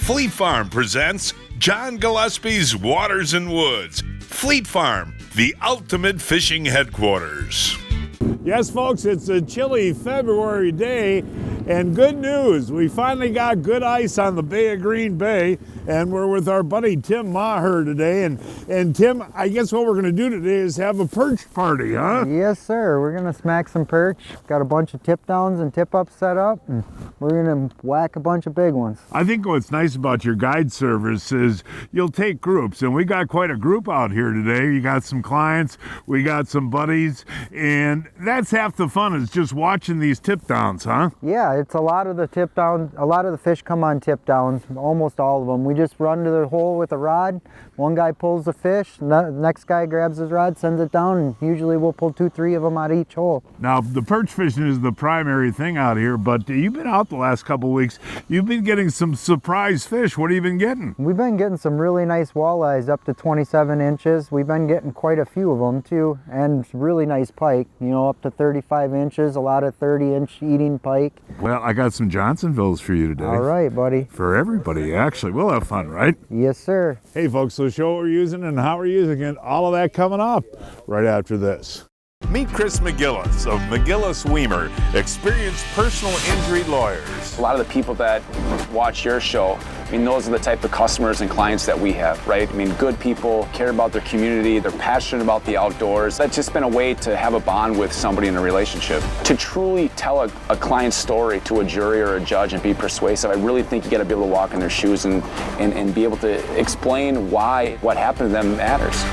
Fleet Farm presents John Gillespie's Waters and Woods. Fleet Farm, the ultimate fishing headquarters. Yes, folks, it's a chilly February day, and good news, we finally got good ice on the Bay of Green Bay, and we're with our buddy Tim Maher today. And Tim, I guess what we're going to do today is have a perch party, huh? Yes, sir. We're going to smack some perch. Got a bunch of tip downs and tip ups set up, and we're going to whack a bunch of big ones. I think what's nice about your guide service is you'll take groups, and we got quite a group out here today. You got some clients, we got some buddies, and that's half the fun, is just watching these tip downs, huh? Yeah, it's a lot of the tip down, a lot of the fish come on tip downs, almost all of them. We just run to the hole with a rod, one guy pulls the fish, the next guy grabs his rod, sends it down, and usually we'll pull 2-3 of them out of each hole. Now, the perch fishing is the primary thing out here, but you've been out the last couple weeks, you've been getting some surprise fish. What have you been getting? We've been getting some really nice walleyes up to 27 inches. We've been getting quite a few of them too, and really nice pike, you know, up to 35 inches, a lot of 30-inch eating pike. Well, I got some Johnsonvilles for you today. All right, buddy. For everybody, actually. We'll have fun, right? Yes, sir. Hey, folks, so show what we're using and how we're using it. All of that coming up right after this. Meet Chris McGillis of McGillis Weimer, experienced personal injury lawyers. A lot of the people that watch your show, I mean, those are the type of customers and clients that we have, right? I mean, good people, care about their community, they're passionate about the outdoors. That's just been a way to have a bond with somebody in a relationship. To truly tell a client's story to a jury or a judge and be persuasive, I really think you got to be able to walk in their shoes and be able to explain why what happened to them matters.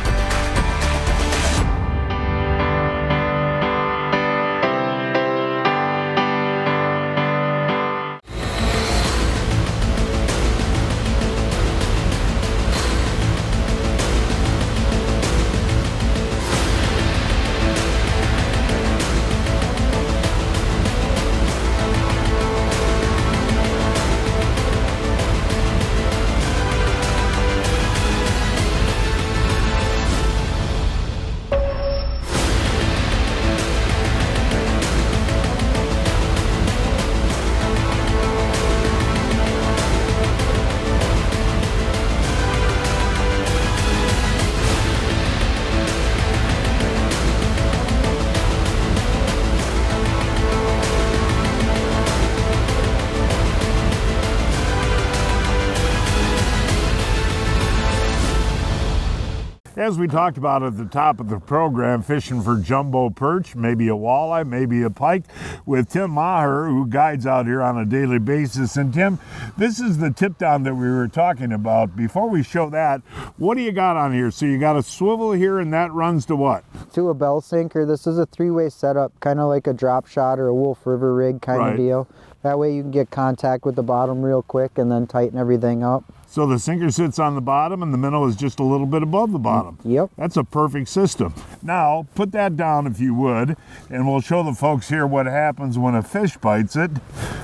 As we talked about at the top of the program, fishing for jumbo perch, maybe a walleye, maybe a pike, with Tim Maher, who guides out here on a daily basis. And Tim, this is the tip down that we were talking about. Before we show that, what do you got on here? So you got a swivel here, and that runs to what? To a bell sinker. This is a 3-way setup, kind of like a drop shot or a Wolf River rig kind of deal. That way you can get contact with the bottom real quick and then tighten everything up. So the sinker sits on the bottom and the minnow is just a little bit above the bottom. Yep. That's a perfect system. Now, put that down if you would, and we'll show the folks here what happens when a fish bites it.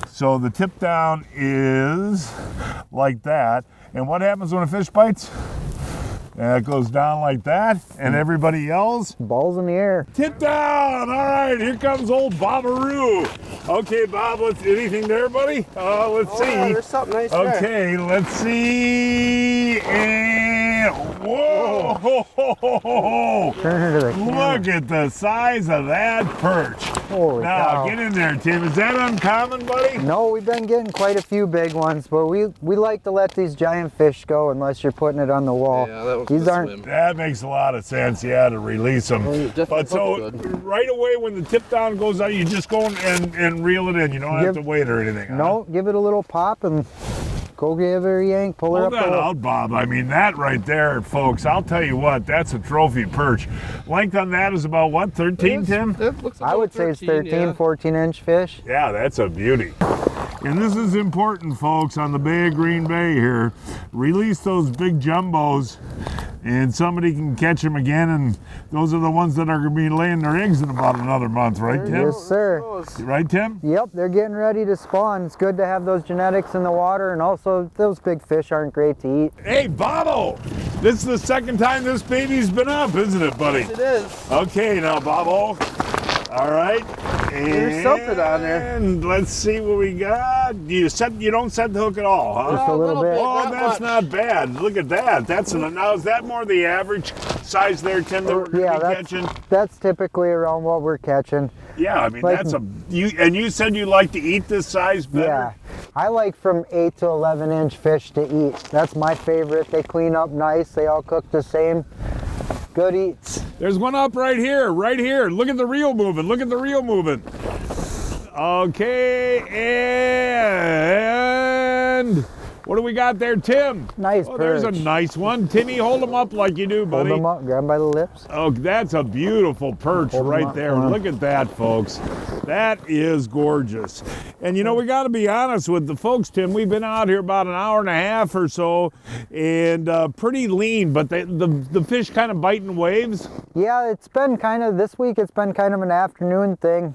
So the tip down is like that. And what happens when a fish bites? It goes down like that, and everybody yells. Balls in the air. Tip down! All right, here comes old Bobaroo. Okay, Bob, anything there, buddy? Let's see. Yeah, there's something nice there. Okay, let's see. And whoa! Turn her to the camera. Look at the size of that perch. Holy now, cow. get in there, Tim. Is that uncommon, buddy? No, we've been getting quite a few big ones, but we like to let these giant fish go unless you're putting it on the wall. Yeah, these aren't. That makes a lot of sense, yeah, to release them. But so right away when the tip down goes out, you just go and reel it in. You don't have to wait or anything. No, give it a little pop and go give her a yank, pull her up. Hold that out, Bob. I mean, that right there, folks, I'll tell you what, that's a trophy perch. Length on that is about what, 13, Tim? I would say it's 13, 14-inch fish. Yeah, that's a beauty. And this is important, folks, on the Bay of Green Bay here. Release those big jumbos and somebody can catch them again, and those are the ones that are going to be laying their eggs in about another month, right, Tim? Yes, sir. Right, Tim? Yep, they're getting ready to spawn. It's good to have those genetics in the water, and also those big fish aren't great to eat. Hey, Bobo! This is the second time this baby's been up, isn't it, buddy? Yes, it is. Okay, now, Bobo. All right. There's something on there. And let's see what we got. You don't set the hook at all, huh? Just a little bit. Oh, Not that's much. not bad. Look at that. Now is that more the average size there, Tim, that we're gonna Yeah, be catching? that's typically around what we're catching. Yeah, I mean like- that's you said you like to eat this size better? Yeah, I like from 8 to 11 inch fish to eat. That's my favorite. They clean up nice. They all cook the same. Good eats. There's one up right here, right here. Look at the reel moving. Look at the reel moving. Okay, and what do we got there, Tim? Nice Oh, there's a perch. nice one. Timmy, hold them up like you do, Hold buddy. them up, grab 'em by the lips. Oh, that's a beautiful perch Hold 'em right up there. for 'em. Look at that, folks. That is gorgeous. And you know, we got to be honest with the folks, Tim. We've been out here about an hour and a half or so, and pretty lean, but the fish kind of biting waves. Yeah, it's been this week it's been kind of an afternoon thing.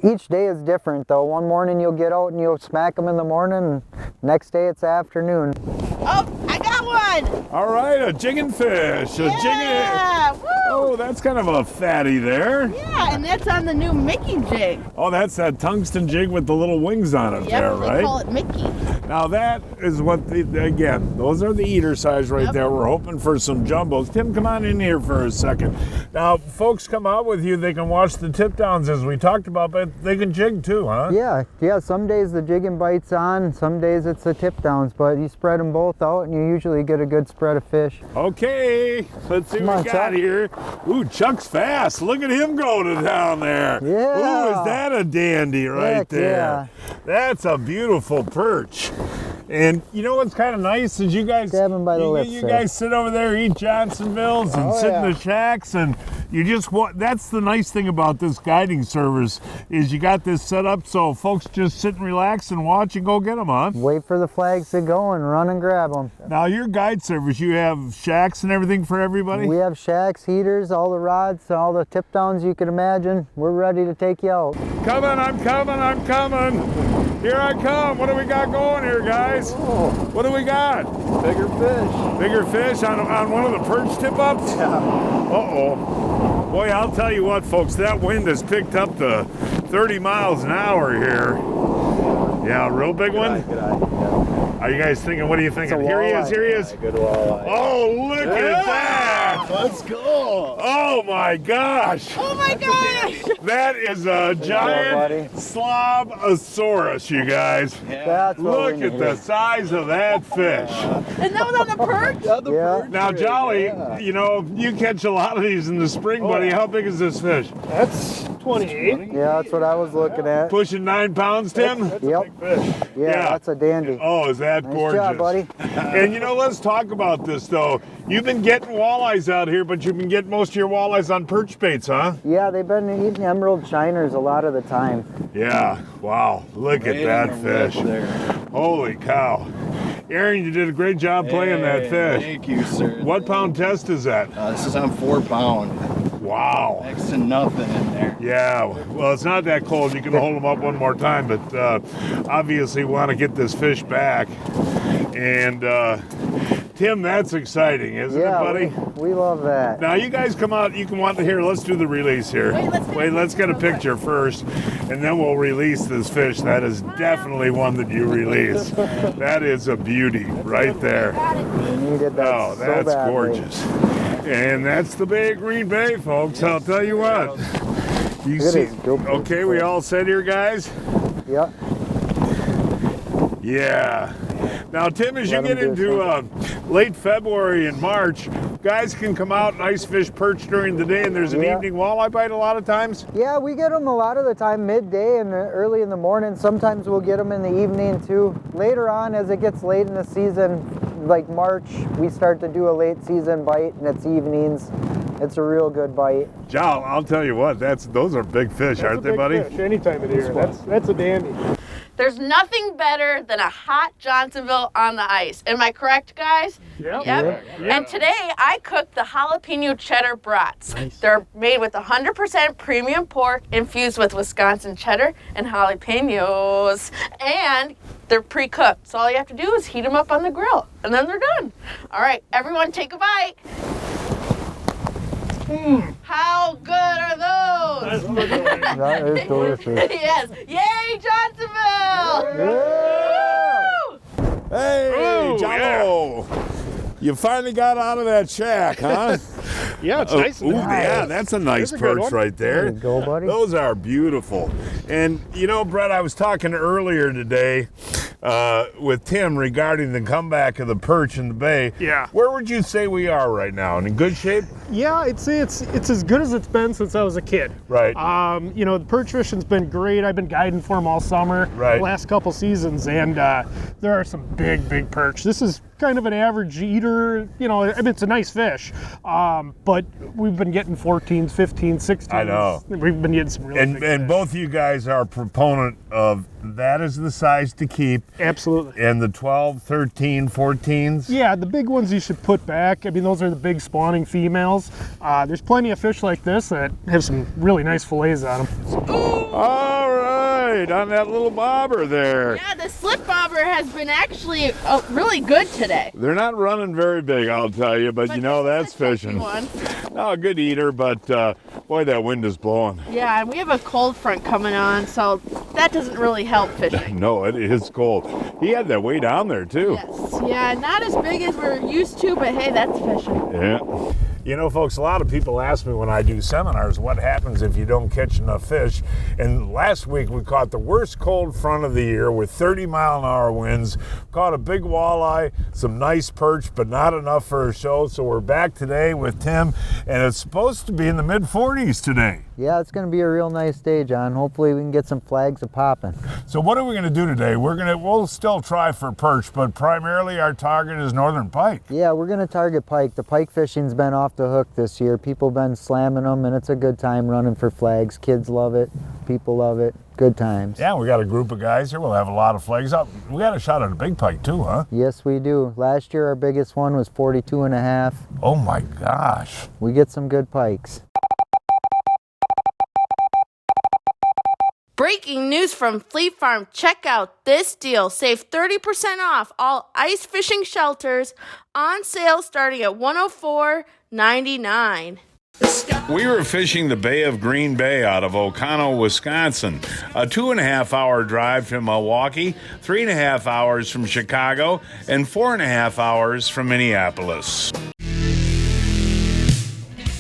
Each day is different though. One morning you'll get out and you'll smack them in the morning, and next day it's afternoon. Oh, I got one! All right, a jigging fish. Yeah! Woo! Oh, that's kind of a fatty there. Yeah, and that's on the new Mickey jig. Oh, that's that tungsten jig with the little wings on it there, Yep, they right? call it Mickey. Now that is what, again, those are the eater size right Yep. there. We're hoping for some jumbos. Tim, come on in here for a second. Now, folks come out with you. They can watch the tip downs as we talked about, but they can jig too, huh? Yeah. Some days the jig and bite's on, some days it's the tip downs, but you spread them both out and you usually get a good spread of fish. Okay, let's see Come what on, we got Chuck. here. Ooh, Chuck's fast. Look at him go to down there. Yeah. Ooh, is that a dandy right Heck there? yeah. That's a beautiful perch. And you know what's kind of nice is you guys, Grab 'em by the lips you there. guys sit over there, eat Johnsonville's, and Oh, sit yeah. in the shacks, and you just that's the nice thing about this guiding service is you got this set up so folks just sit and relax and watch and go get them, huh? Wait for the flags to go and run and grab them. Now your guide service, you have shacks and everything for everybody. We have shacks, heaters, all the rods, all the tip downs you can imagine. We're ready to take you out. Coming, I'm coming. Here I come. What do we got going here, guys? What do we got? Bigger fish. Bigger fish on one of the perch tip-ups? Yeah. Uh-oh. Boy, I'll tell you what, folks, that wind has picked up to 30 miles an hour here. Yeah, a real big one? Good eye. Yeah. Are you guys thinking, what are you thinking? a Here he is, walleye. here he is. Good walleye. Oh, look at that! Let's go. Oh my gosh! Oh my gosh! That is a giant buddy. slobosaurus, you guys. That's what Look we at need. the size of that fish. And that was on the perch? Yeah. Now, Jolly, you know, you catch a lot of these in the spring, buddy. How big is this fish? That's 28. Yeah, that's what I was looking at. Pushing 9 pounds, Tim? Yep. Fish. Yeah, that's a dandy. Oh, is that Nice gorgeous? job, buddy. And you know, let's talk about this, though. You've been getting walleyes out here, but you've been getting most of your walleyes on perch baits, huh? Yeah, they've been eating emerald shiners a lot of the time. Yeah. Wow. Look at that fish. There. Holy cow. Aaron, you did a great job playing that fish. Thank you, sir. What pound test is that? This is on 4 pound. Wow. Next to nothing in there. Yeah, well, it's not that cold. You can hold them up one more time, but obviously want to get this fish back. And Tim, that's exciting, isn't it, buddy? We love that. Now you guys come out. You can want to here. Let's do the release here. Wait, Let's get a picture first, and then we'll release this fish. That is definitely one that you release. That is a beauty right there. We needed that Oh, so that's badly. gorgeous. And that's the Bay of Green Bay, folks. I'll tell you what. You Look at see? his dope Okay, we all set here, guys. Yep. Yeah. Now, Tim, as you Let get 'em do into late February and March, guys can come out and ice fish perch during the day, and there's an Yeah. evening walleye bite a lot of times. Yeah, we get them a lot of the time midday and early in the morning. Sometimes we'll get them in the evening too. Later on, as it gets late in the season, like March, we start to do a late season bite, and it's evenings. It's a real good bite. Joe, I'll tell you what, those are big fish, aren't they, buddy? Any time of year. That's a dandy. There's nothing better than a hot Johnsonville on the ice. Am I correct, guys? Yep. Yep. And today I cooked the jalapeno cheddar brats. They're made with 100% premium pork infused with Wisconsin cheddar and jalapenos. And they're pre-cooked. So all you have to do is heat them up on the grill and then they're done. All right, everyone take a bite. How good are those? That is delicious. Yes. Yay, Johnsonville! Woo! Hey, Jalo! You finally got out of that shack, huh? Yeah, it's nice. Ooh, yeah, that's a nice That's a good perch one. right there. There you go, buddy. Those are beautiful. And you know, Brett, I was talking earlier today with Tim regarding the comeback of the perch in the bay. Yeah. Where would you say we are right now? In good shape? Yeah, I'd say it's as good as it's been since I was a kid. Right. You know, the perch fishing's been great. I've been guiding for them all summer, Right. the last couple seasons, and there are some big perch. This is kind of an average eater, you know, I mean, it's a nice fish, but we've been getting 14s, 15s, 16s. I know. We've been getting some really big And fish. both you guys are a proponent of that is the size to keep. Absolutely. And the 12, 13, 14s? Yeah, the big ones you should put back. I mean, those are the big spawning females. There's plenty of fish like this that have some really nice fillets on them. All right, on that little bobber there. Yeah, the slip bobber has been actually really good today. They're not running very big, I'll tell you, but you know, that's this is a fishing. techy one. Oh, a good eater, but boy, that wind is blowing. Yeah, and we have a cold front coming on, so that doesn't really help fishing. No, it is cold. He had that way down there, too. Yes. Yeah, not as big as we're used to, but hey, that's fishing. Yeah. You know, folks, a lot of people ask me when I do seminars, what happens if you don't catch enough fish? And last week we caught the worst cold front of the year with 30-mile-an-hour winds. Caught a big walleye, some nice perch, but not enough for a show. So we're back today with Tim, and it's supposed to be in the mid-40s today. Yeah, it's going to be a real nice day, John. Hopefully we can get some flags a-popping. So what are we going to do today? We'll still try for perch, but primarily our target is northern pike. Yeah, we're going to target pike. The pike fishing's been off the hook this year. People been slamming them, and it's a good time running for flags. Kids love it. People love it. Good times. Yeah, we got a group of guys here. We'll have a lot of flags up. We got a shot at a big pike too, huh? Yes, we do. Last year our biggest one was 42 and a half. Oh my gosh. We get some good pikes. Breaking news from Fleet Farm. Check out this deal. Save 30% off all ice fishing shelters on sale starting at $104.99. We were fishing the Bay of Green Bay out of Oconto, Wisconsin. A 2.5-hour drive to Milwaukee, 3.5 hours from Chicago, and 4.5 hours from Minneapolis.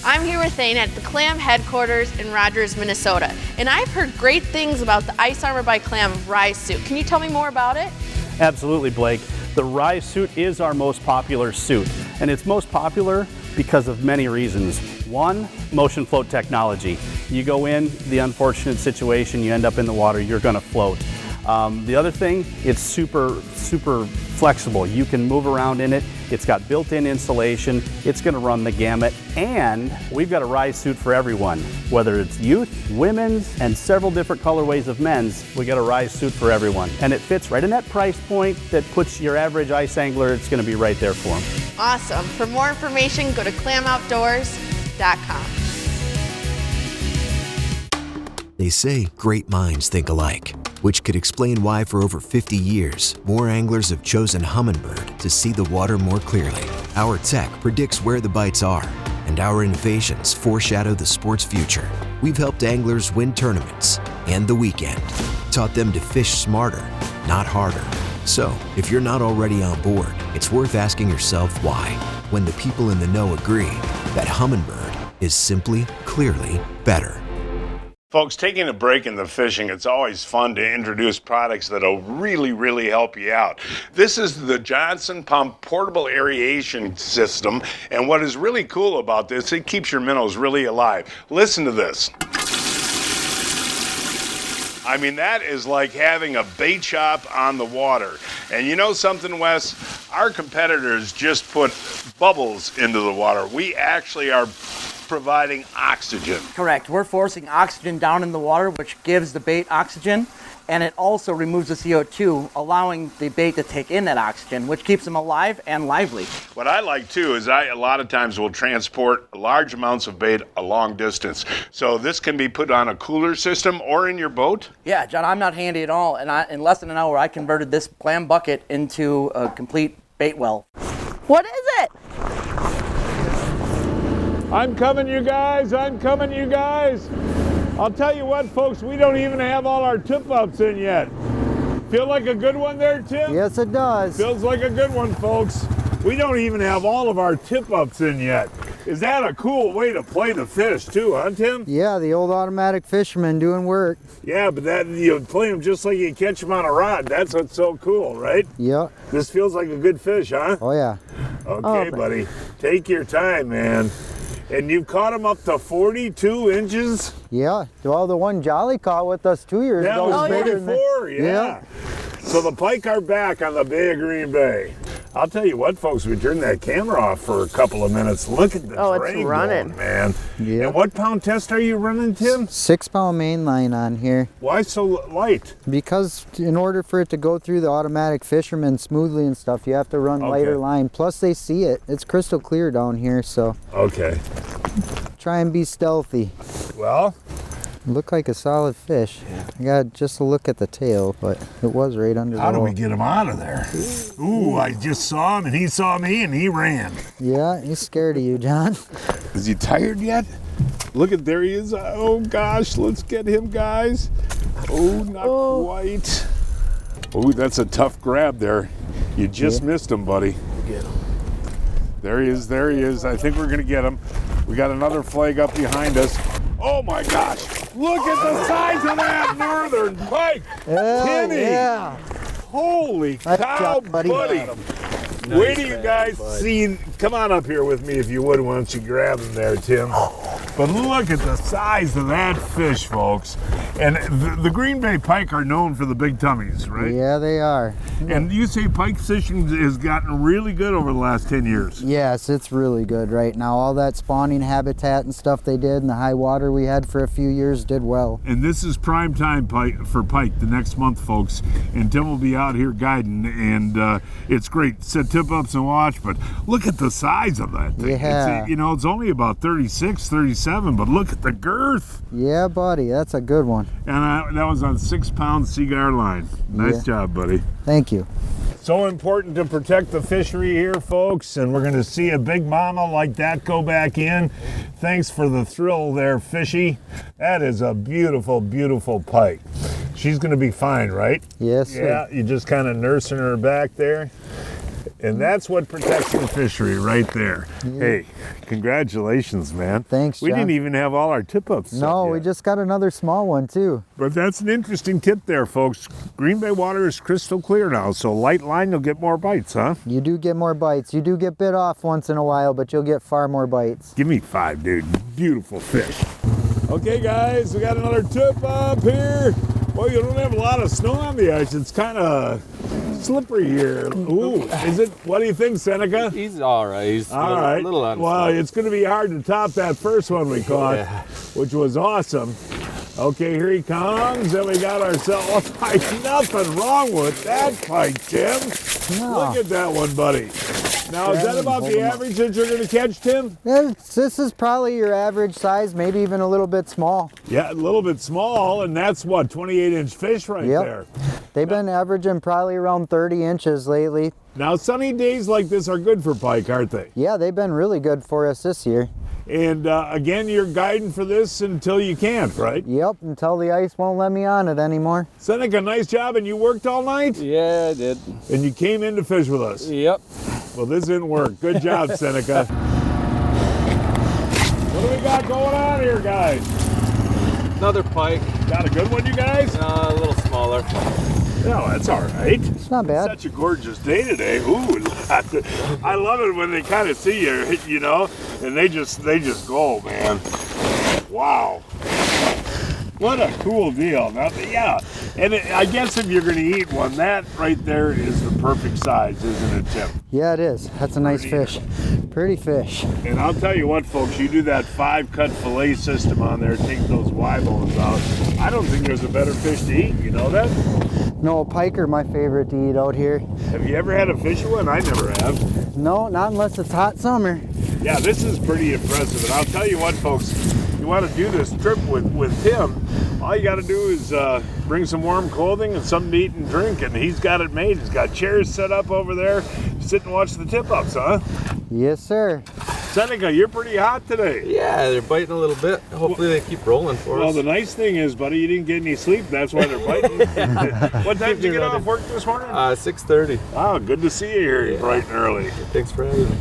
I'm here with Thane at the Clam headquarters in Rogers, Minnesota. And I've heard great things about the Ice Armor by Clam Rise suit. Can you tell me more about it? Absolutely, Blake. The Rise suit is our most popular suit, and it's most popular because of many reasons. One, motion float technology. You go in, the unfortunate situation, you end up in the water, you're gonna float. The other thing, it's super flexible. You can move around in it. It's got built-in insulation. It's gonna run the gamut. And we've got a Rise suit for everyone. Whether it's youth, women's, and several different colorways of men's, we got a Rise suit for everyone. And it fits right in that price point that puts your average ice angler, it's gonna be right there for them. Awesome. For more information, go to clamoutdoors.com. They say great minds think alike, which could explain why for over 50 years, more anglers have chosen Humminbird to see the water more clearly. Our tech predicts where the bites are, and our innovations foreshadow the sport's future. We've helped anglers win tournaments and the weekend, taught them to fish smarter, not harder. So, if you're not already on board, it's worth asking yourself why, when the people in the know agree that Humminbird is simply, clearly better. Folks, taking a break in the fishing, it's always fun to introduce products that'll really help you out. This is the Johnson Pump Portable Aeration System, and what is really cool about this, it keeps your minnows really alive. Listen to this. I mean, that is like having a bait shop on the water. And you know something, Wes? Our competitors just put bubbles into the water. We actually are providing oxygen. Correct. We're forcing oxygen down in the water, which gives the bait oxygen, and it also removes the CO2, allowing the bait to take in that oxygen, which keeps them alive and lively. What I like too is a lot of times will transport large amounts of bait a long distance. So this can be put on a cooler system or in your boat? Yeah, John, I'm not handy at all, and in less than an hour, I converted this clam bucket into a complete bait well. What is it? I'm coming, you guys. I'm coming, you guys. I'll tell you what, folks, we don't even have all our tip-ups in yet. Feel like a good one there, Tim? Yes, it does. Feels like a good one, folks. We don't even have all of our tip-ups in yet. Is that a cool way to play the fish too, huh, Tim? Yeah, the old automatic fisherman doing work. Yeah, but that you play them just like you catch them on a rod. That's what's so cool, right? Yeah. This feels like a good fish, huh? Oh, yeah. Okay, buddy. Take your time, man. And you've caught them up to 42 inches? Yeah. Well, the one Jolly caught with us 2 years That ago was bigger than before, yeah. So the pike are back on the Bay of Green Bay. I'll tell you what, folks, we turned that camera off for a couple of minutes. Look at the it's running. going, man. Yeah. And what pound test are you running, Tim? 6-pound main line on here. Why so light? Because in order for it to go through the automatic fisherman smoothly and stuff, you have to run lighter line. Plus they see it. It's crystal clear down here, so Okay. try and be stealthy. Well, Look like a solid fish. I got just a look at the tail, but it was right under the how do hole. we get him out of there? Ooh, I just saw him and he saw me and he ran. Yeah, he's scared of you, John. Is he tired yet? Look at, there he is. Oh gosh, let's get him, guys. Oh, not quite. Oh, that's a tough grab there. You just missed him, buddy. Get him. There he is, there he is. I think we're gonna get him. We got another flag up behind us. Oh my gosh, look at the size of that northern pike. Timmy. Yeah. Holy Nice cow, job, buddy. buddy. Where do you guys see? Come on up here with me if you would. Why don't you grab him there, Tim? But look at the size of that fish, folks. And the Green Bay pike are known for the big tummies, right? Yeah, they are. And you say pike fishing has gotten really good over the last 10 years. Yes, it's really good right now. All that spawning habitat and stuff they did and the high water we had for a few years did well. And this is prime time for pike the next month, folks. And Tim will be out here guiding, and it's great. Set tip-ups and watch, but look at the size of that thing. Yeah. It's only about 36, 37, but look at the girth. Yeah, buddy, that's a good one. And that was on 6-pound Seagar line. Nice job, buddy. Thank you. So important to protect the fishery here, folks, and we're going to see a big mama like that go back in. Thanks for the thrill there, Fishy. That is a beautiful, beautiful pike. She's going to be fine, right? Yes, sir. Yeah, you just kind of nursing her back there. And that's what protects the fishery right there. Yeah. Hey, congratulations, man. Thanks, We John. didn't even have all our tip-ups. No, we just got another small one, too. But that's an interesting tip there, folks. Green Bay water is crystal clear now, so light line, you'll get more bites, huh? You do get more bites. You do get bit off once in a while, but you'll get far more bites. Give me 5, dude. Beautiful fish. Okay, guys, we got another tip up here. Well, you don't have a lot of snow on the ice. It's kind of slippery here. Ooh, is it? What do you think, Seneca? He's all right. He's All right. a little on Well, it's going to be hard to top that first one we caught, which was awesome. Okay, here he comes, and we got ourselves. Oh, nothing wrong with that pike, Tim. No. Look at that one, buddy. Now, is that about the average that you're going to catch, Tim? This is probably your average size, maybe even a little bit small. Yeah, a little bit small, and that's what, 28-inch fish right there. They've been averaging probably around 30 inches lately. Now, sunny days like this are good for pike, aren't they? Yeah, they've been really good for us this year. And again, you're guiding for this until you can't, right? Yep, until the ice won't let me on it anymore. Seneca, nice job, and you worked all night? Yeah, I did. And you came in to fish with us? Yep. Well, this didn't work. Good job, Seneca. What do we got going on here, guys? Another pike. Got a good one, you guys? A little smaller. No, that's all right. It's not bad. Such a gorgeous day today. Ooh, I love it when they kind of see you, you know, and they just go, man. Wow. What a cool deal. Now, yeah, and I guess if you're going to eat one, that right there is the perfect size, isn't it, Tim? Yeah, it is. That's a nice fish. Pretty fish. And I'll tell you what, folks, you do that 5-cut fillet system on there, take those Y bones out. I don't think there's a better fish to eat. You know that? No, pike are my favorite to eat out here. Have you ever had a fish one? I never have. No, not unless it's hot summer. Yeah, this is pretty impressive. And I'll tell you what, folks, you want to do this trip with Tim, all you got to do is bring some warm clothing and something to eat and drink, and he's got it made. He's got chairs set up over there. Sit and watch the tip-ups, huh? Yes, sir. Seneca, you're pretty hot today. Yeah, they're biting a little bit. Hopefully they keep rolling for us. Well, the nice thing is, buddy, you didn't get any sleep. That's why they're biting. What time did you get off work this morning? 6:30. Oh, good to see you here bright and early. Thanks for having me.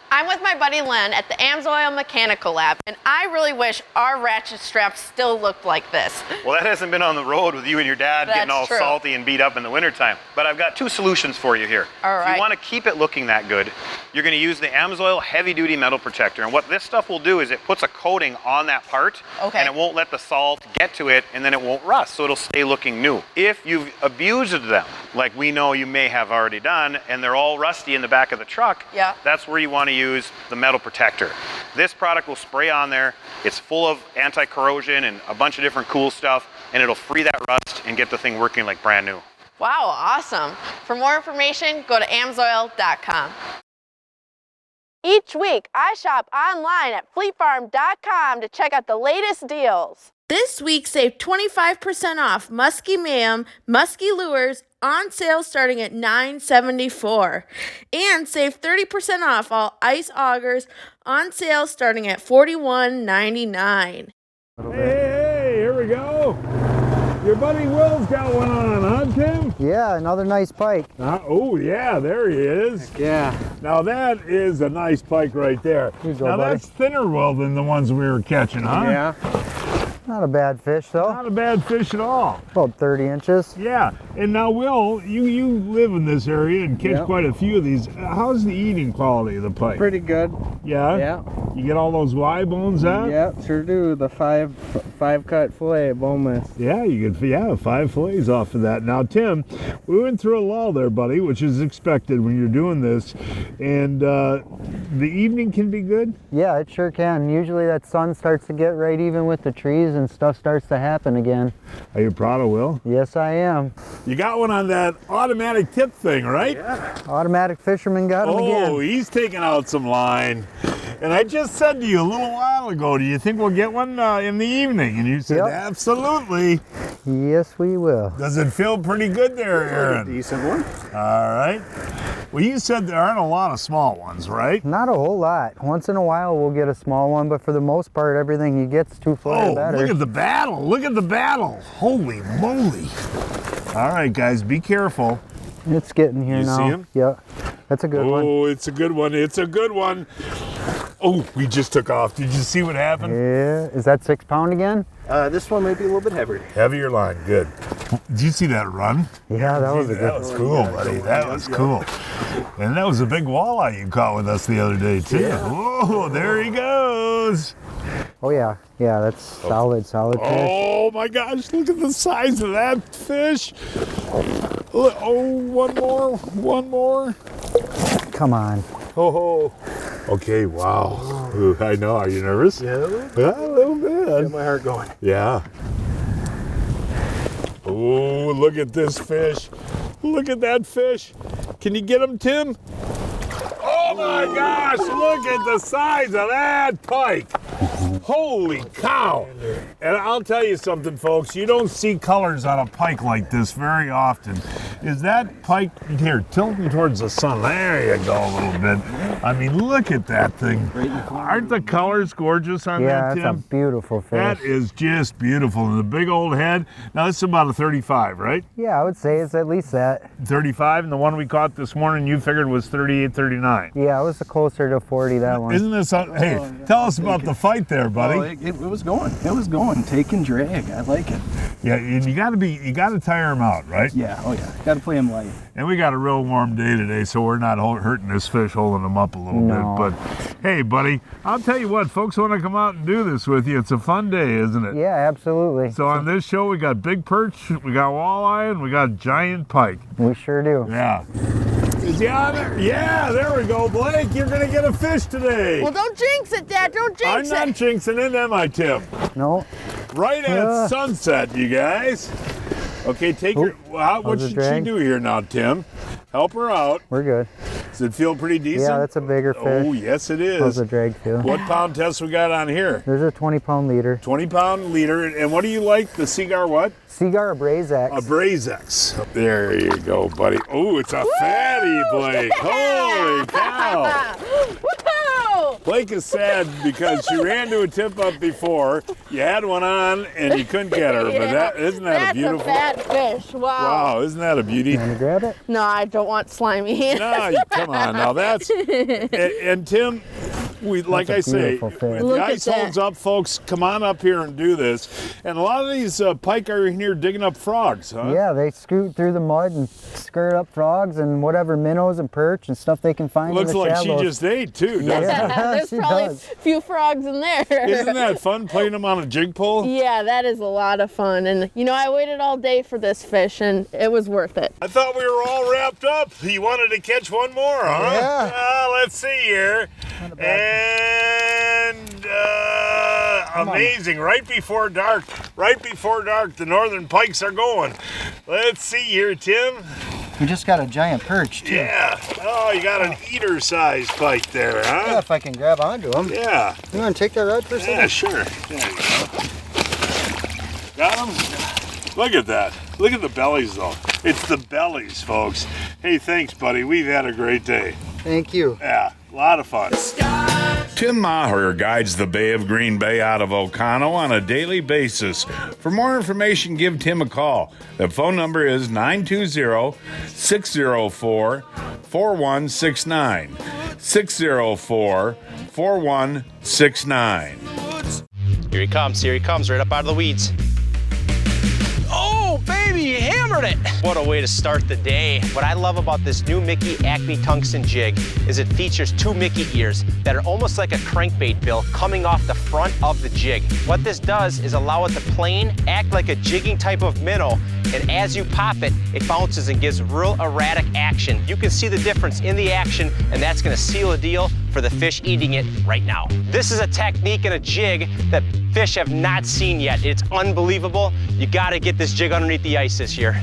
I'm with my buddy Len at the Amsoil Mechanical Lab, and I really wish our ratchet straps still looked like this. Well, that hasn't been on the road with you and your dad getting all true. salty and beat up in the wintertime. But I've got 2 solutions for you here. All If right. you want to keep it looking that good, you're going to use the Amsoil heavy-duty metal protector. And what this stuff will do is it puts a coating on that part, Okay. and it won't let the salt get to it, and then it won't rust, so it'll stay looking new. If you've abused them, like we know you may have already done, and they're all rusty in the back of the truck, Yeah. that's where you want to use the metal protector. This product will spray on there. It's full of anti-corrosion and a bunch of different cool stuff, and it'll free that rust and get the thing working like brand new. Wow, awesome. For more information, go to amsoil.com. Each week, I shop online at fleetfarm.com to check out the latest deals. This week, save 25% off Muskie Mayhem Muskie Lures on sale starting at $9.74. And save 30% off all ice augers on sale starting at $41.99. Hey, here we go. Your buddy Will's got one on, huh, Tim? Yeah, another nice pike. Oh, yeah, there he is. Yeah. Now that is a nice pike right there. Here you go, now buddy. that's thinner, Will, than the ones we were catching, huh? Yeah. Not a bad fish, though. Not a bad fish at all. About 30 inches. Yeah, and now, Will, you live in this area and catch Yep. quite a few of these. How's the eating quality of the pike? Pretty good. Yeah? Yeah. You get all those Y bones out? Yeah, sure do. The five cut fillet boneless. Yeah, you get 5 fillets off of that. Now, Tim, we went through a lull there, buddy, which is expected when you're doing this, and the evening can be good. Yeah, it sure can. Usually that sun starts to get right even with the trees and stuff starts to happen again. Are you proud of Will? Yes, I am. You got one on that automatic tip thing, right? Yeah. Automatic fisherman got him again. Oh, he's taking out some line. And I just said to you a little while ago, do you think we'll get one in the evening? And you said, Yep. absolutely. Yes, we will. Does it feel pretty good there, Aaron? Decent one. All right. Well, you said there aren't a lot of small ones, right? Not a whole lot. Once in a while we'll get a small one, but for the most part everything you get's 2 foot or better. Look at the battle. Look at the battle. Holy moly. All right, guys, be careful. It's getting here You now. see him? Yeah. That's a good one. Oh, it's a good one. It's a good one. Oh, we just took off. Did you see what happened? Yeah. Is that 6 pound again? This one might be a little bit heavier. Heavier line. Good. Did you see that run? Yeah, that was a That good was cool, buddy. That was cool. And that was a big walleye you caught with us the other day, too. Yeah. Whoa, there he goes. Oh, yeah. Yeah, that's solid fish. Oh, my gosh. Look at the size of that fish. Look, oh, one more. Come on. Oh, okay, wow. Ooh, I know. Are you nervous? Yeah. Yeah, a little bit. Get my heart going. Yeah. Oh, look at this fish. Look at that fish. Can you get him, Tim? Oh my gosh, look at the size of that pike. Holy cow. And I'll tell you something, folks. You don't see colors on a pike like this very often. Is that pike, here, tilt him towards the sun. There you go a little bit. I mean, look at that thing. Aren't the colors gorgeous on Yeah, that, that's Tim? a beautiful fish. That is just beautiful. And the big old head. Now, this is about a 35, right? Yeah, I would say it's at least that. 35, and the one we caught this morning you figured was 38, 39. Yeah, it was closer to 40, that one. Isn't this, hey, tell us about the fight there, buddy. Oh, it was going. It was going. Take and drag. I like it. Yeah, and you gotta tire him out, right? Yeah, oh yeah. Got to play him light. And we got a real warm day today, so we're not hurting this fish, holding him up a little No. bit. But hey, buddy, I'll tell you what, folks want to come out and do this with you. It's a fun day, isn't it? Yeah, absolutely. So on this show, we got big perch, we got walleye, and we got giant pike. We sure do. Yeah. Is he on there? Yeah, there we go, Blake. You're gonna get a fish today. Well, don't jinx it, Dad. Don't jinx I'm not jinxing it, am I, Tim? No. Right at sunset, you guys. Okay, take your. What was should a drag. she do here now, Tim? Help her out. We're good. Does it feel pretty decent? Yeah, that's a bigger fish. Oh, yes it is. How's the drag feel? What pound test we got on here? There's a 20-pound leader. 20-pound leader. And what do you like? The Seagar what? Seagar Abrazex. Abrazex. There you go, buddy. Oh, it's a fatty, Blake. Holy cow. Woohoo! Blake is sad because she ran to a tip up before. You had one on and you couldn't get her, but isn't that a beautiful? That's a fat fish. Wow. Wow, isn't that a beauty? You want to grab it? No, I don't want slimy hands. No, come on now. That's and Tim, like I say, beautiful fish. when Look the at ice holds up, folks, come on up here and do this. And a lot of these pike are in here digging up frogs, huh? Yeah, they scoot through the mud and skirt up frogs and whatever minnows and perch and stuff they can find Looks in the like shallows. she just ate too, doesn't it? There's She probably does. a few frogs in there. Isn't that fun playing them on a jig pole? Yeah, that is a lot of fun. And you know, I waited all day for this fish and it was worth it. I thought we were all wrapped up. You wanted to catch one more, huh? Yeah. Let's see here. And amazing. Right before dark, the northern pikes are going. Let's see here, Tim. We just got a giant perch too. Yeah. Oh, you got an eater-sized pike there, Yeah, huh? if I can grab onto them. Yeah. You want to take that rod for a second? Yeah, sure. There you go. Got them? Look at that. Look at the bellies, though. It's the bellies, folks. Hey, thanks, buddy. We've had a great day. Thank you. Yeah, a lot of fun. Tim Maher guides the Bay of Green Bay out of Ocano on a daily basis. For more information, give Tim a call. The phone number is 920-604-4169. 604-4169. Here he comes, right up out of the weeds. Oh, baby, you hammered it. What a way to start the day. What I love about this new Mickey Acme Tungsten jig is it features two Mickey ears that are almost like a crankbait bill coming off the front of the jig. What this does is allow it to plane, act like a jigging type of minnow, and as you pop it, it bounces and gives real erratic action. You can see the difference in the action, and that's gonna seal a deal for the fish eating it right now. This is a technique and a jig that fish have not seen yet. It's unbelievable. You gotta get this jig underneath the ice this year.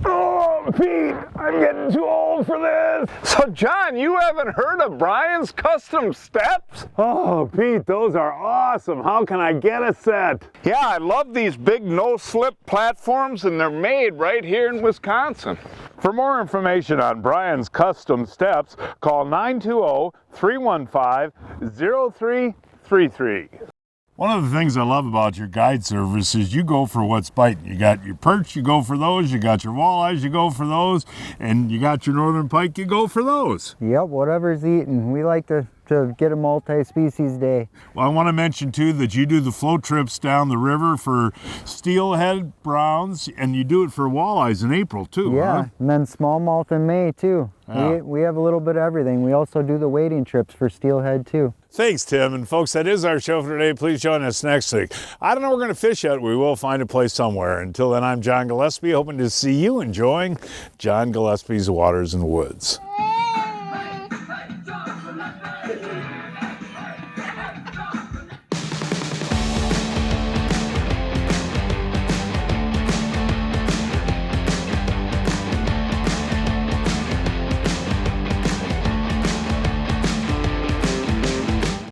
Oh, Pete, I'm getting too old for this. So, John, you haven't heard of Brian's Custom Steps? Oh, Pete, those are awesome. How can I get a set? Yeah, I love these big no-slip platforms, and they're made right here in Wisconsin. For more information on Brian's Custom Steps, call 920-315-0333. One of the things I love about your guide service is you go for what's biting. You got your perch, you go for those. You got your walleyes, you go for those. And you got your northern pike, you go for those. Yep, whatever's eating. We like to get a multi-species day. Well, I want to mention too that you do the float trips down the river for steelhead, browns, and you do it for walleyes in April too. Yeah, huh? and then smallmouth in May too. Yeah. We have a little bit of everything. We also do the wading trips for steelhead too. Thanks, Tim. And folks, that is our show for today. Please join us next week. I don't know where we're going to fish yet. We will find a place somewhere. Until then, I'm John Gillespie, hoping to see you enjoying John Gillespie's Waters and Woods.